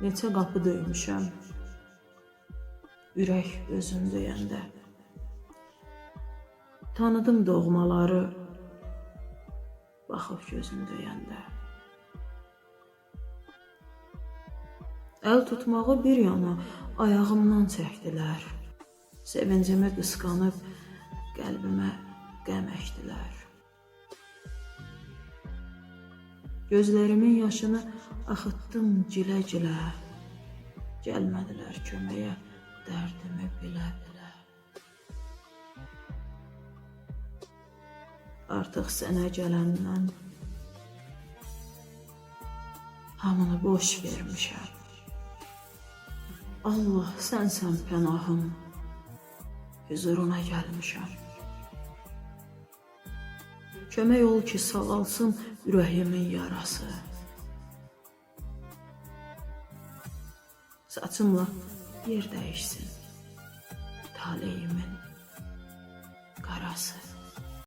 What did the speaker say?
Neçə qapı döymüşəm, ürək özün deyəndə. Tanıdım doğmaları, baxıb gözün döyəndə. Əl tutmağı bir yana ayağımdan çəkdilər. Sevincimi qısqanıb qəlbimə qəm əkdilər. Gözlərimin yaşını axıtdım gilə-gilə. Gəlmədilər köməyə dərdimi bilə-bilə. Artıq sənə gələndən hamını boş vermişəm. Allah, sənsən pənahım, huzuruna gəlmişəm. Kömək ol ki, sağalsın ürəyimin yarası. Saçımla yer dəyişsin taleyimin